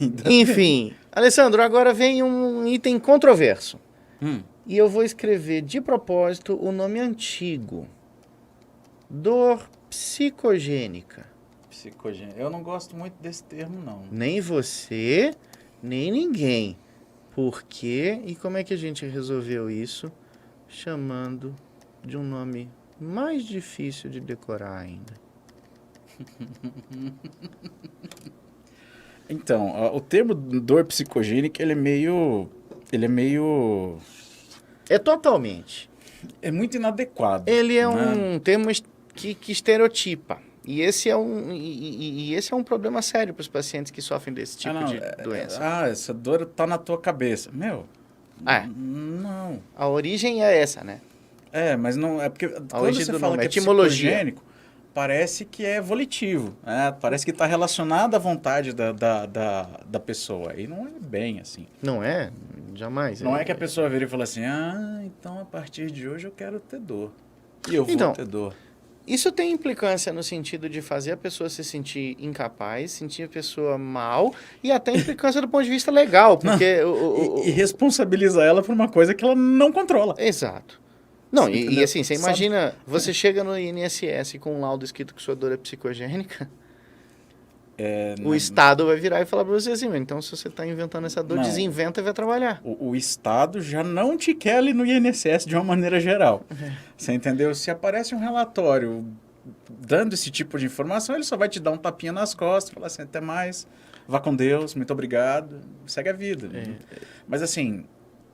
Ainda Enfim, Alessandro, agora vem um item controverso. E eu vou escrever de propósito o nome antigo. Dor psicogênica. Psicogênico. Eu não gosto muito desse termo, não. Nem você, nem ninguém. Por quê? E como é que a gente resolveu isso? Chamando de um nome mais difícil de decorar ainda. Então, o termo dor psicogênica, ele é meio... É totalmente. É muito inadequado. Ele é né? um termo que estereotipa. E esse é um problema sério para os pacientes que sofrem desse tipo de doença. Essa dor tá na tua cabeça. Meu, não. A origem é essa, né? Mas não... É porque quando origem você do fala nome, que é etimologia. psicogênico, parece que é volitivo. Né? Parece que está relacionado à vontade da pessoa. E não é bem assim. Não é? Jamais. Não é que a pessoa vira e fala assim, então a partir de hoje eu quero ter dor. E eu vou ter dor. Isso tem implicância no sentido de fazer a pessoa se sentir incapaz, sentir a pessoa mal, e até implicância do ponto de vista legal, porque... E responsabiliza ela por uma coisa que ela não controla. Exato. Não, e assim, você Sabe? imagina, você chega no INSS com um laudo escrito que sua dor é psicogênica, o Estado vai virar e falar pra você assim, então se você tá inventando essa dor, desinventa e vai trabalhar. O Estado já não te quer ali no INSS de uma maneira geral. Você entendeu? Se aparece um relatório dando esse tipo de informação, ele só vai te dar um tapinha nas costas, falar assim, até mais, vá com Deus, muito obrigado, segue a vida. Mas assim,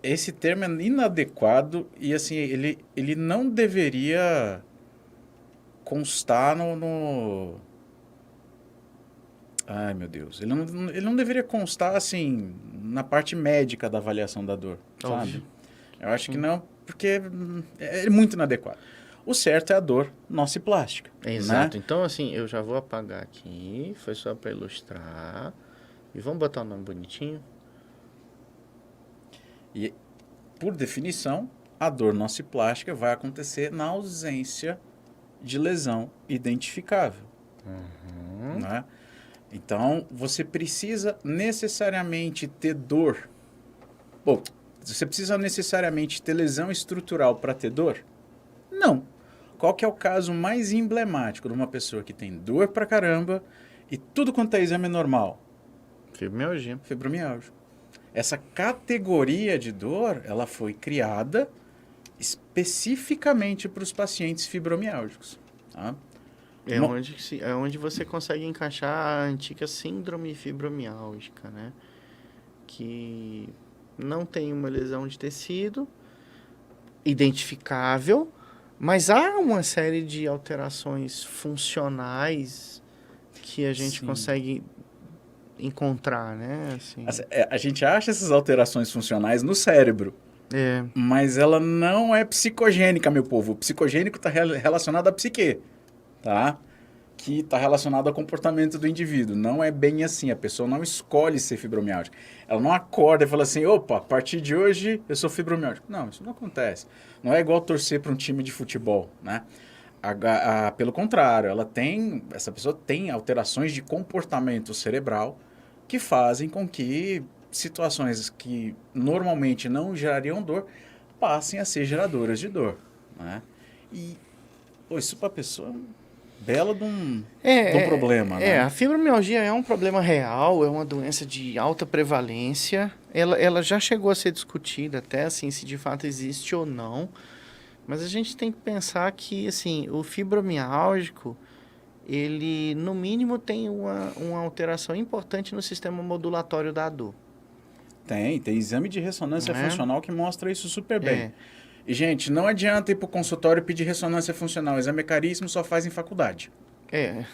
esse termo é inadequado e assim, ele não deveria constar no... Ai, meu Deus. Ele não deveria constar, assim, na parte médica da avaliação da dor, sabe? Eu acho que não, porque é muito inadequado. O certo é a dor nociplástica. Exato. Né? Então, assim, eu já vou apagar aqui, foi só para ilustrar. E vamos botar o nome bonitinho. E, por definição, a dor nociplástica vai acontecer na ausência de lesão identificável. Né? Então, você precisa necessariamente ter dor. Bom, você precisa necessariamente ter lesão estrutural para ter dor? Não. Qual que é o caso mais emblemático de uma pessoa que tem dor pra caramba e tudo quanto é exame é normal? Fibromialgia. Fibromialgia. Essa categoria de dor, ela foi criada especificamente para os pacientes fibromiálgicos. Tá? É onde você consegue encaixar a antiga síndrome fibromiálgica, né? Que não tem uma lesão de tecido identificável, mas há uma série de alterações funcionais que a gente consegue encontrar, né? Assim. A gente acha essas alterações funcionais no cérebro. Mas ela não é psicogênica, meu povo. O psicogênico está relacionado à psique. Tá? Que está relacionado ao comportamento do indivíduo. Não é bem assim. A pessoa não escolhe ser fibromiálgica. Ela não acorda e fala assim, opa, a partir de hoje eu sou fibromiálgico. Não, isso não acontece. Não é igual torcer para um time de futebol, né? Pelo contrário, essa pessoa tem alterações de comportamento cerebral que fazem com que situações que normalmente não gerariam dor passem a ser geradoras de dor, né? E isso para a pessoa... belo de um problema, né? A fibromialgia é um problema real, é uma doença de alta prevalência. Ela já chegou a ser discutida até, assim, se de fato existe ou não. Mas a gente tem que pensar que, assim, o fibromiálgico, ele, no mínimo, tem uma alteração importante no sistema modulatório da dor. Tem exame de ressonância funcional que mostra isso super bem. E, gente, não adianta ir para o consultório e pedir ressonância funcional. O exame é caríssimo, só faz em faculdade.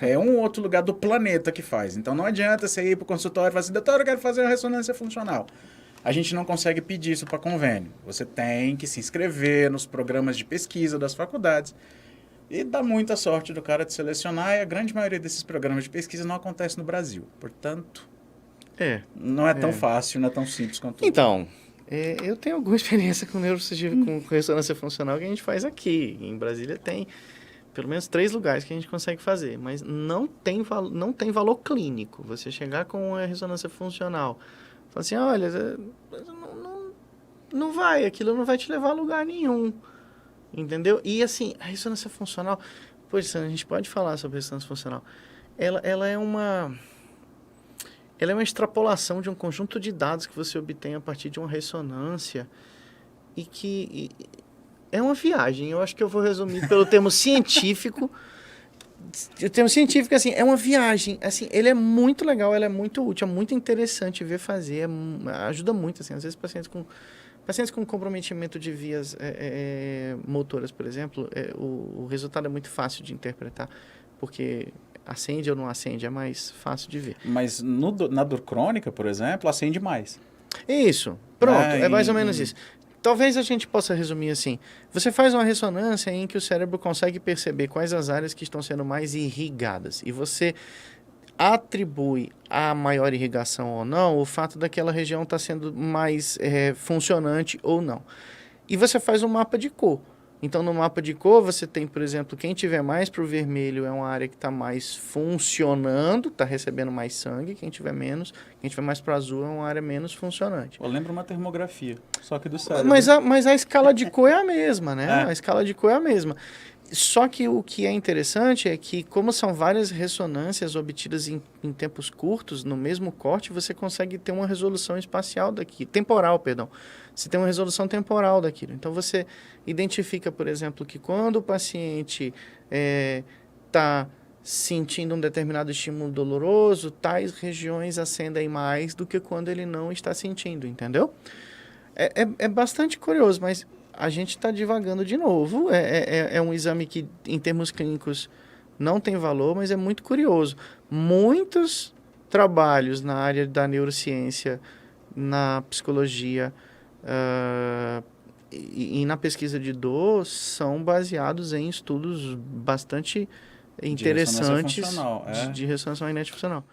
É um outro lugar do planeta que faz. Então, não adianta você ir para o consultório e falar assim, doutor, eu quero fazer uma ressonância funcional. A gente não consegue pedir isso para convênio. Você tem que se inscrever nos programas de pesquisa das faculdades. E dá muita sorte do cara de selecionar. E a grande maioria desses programas de pesquisa não acontece no Brasil. Portanto, não é tão fácil, não é tão simples quanto... Então... eu tenho alguma experiência com neurocirurgia, com ressonância funcional que a gente faz aqui. Em Brasília tem pelo menos 3 lugares que a gente consegue fazer, mas não tem valor clínico. Você chegar com uma ressonância funcional, falar assim, olha, não vai, aquilo não vai te levar a lugar nenhum, entendeu? E assim, a ressonância funcional, pois a gente pode falar sobre a ressonância funcional, ela é uma extrapolação de um conjunto de dados que você obtém a partir de uma ressonância e que é uma viagem. Eu acho que eu vou resumir pelo termo científico. O termo científico, assim, é uma viagem. Assim, ele é muito legal, ele é muito útil, é muito interessante ver fazer, ajuda muito, assim, às vezes pacientes com comprometimento de vias motoras, por exemplo, o resultado é muito fácil de interpretar, porque acende ou não acende, é mais fácil de ver. Mas na dor crônica, por exemplo, acende mais. Isso, pronto, é mais ou menos isso. Talvez a gente possa resumir assim, você faz uma ressonância em que o cérebro consegue perceber quais as áreas que estão sendo mais irrigadas, e você atribui a maior irrigação ou não o fato daquela região estar sendo mais funcionante ou não. E você faz um mapa de cor. Então, no mapa de cor, você tem, por exemplo, quem tiver mais para o vermelho é uma área que está mais funcionando, está recebendo mais sangue. Quem tiver menos, quem tiver mais para o azul é uma área menos funcionante. Eu lembro uma termografia, só que do cérebro. Mas a escala de cor é a mesma, né? A escala de cor é a mesma. Só que o que é interessante é que, como são várias ressonâncias obtidas em tempos curtos, no mesmo corte, você consegue ter uma resolução espacial temporal, perdão. Você tem uma resolução temporal daquilo. Então, você identifica, por exemplo, que quando o paciente está sentindo um determinado estímulo doloroso, tais regiões acendem mais do que quando ele não está sentindo, entendeu? É bastante curioso, mas a gente está divagando de novo. É um exame que, em termos clínicos, não tem valor, mas é muito curioso. Muitos trabalhos na área da neurociência, na psicologia e na pesquisa de dor são baseados em estudos bastante interessantes de ressonância magnética funcional.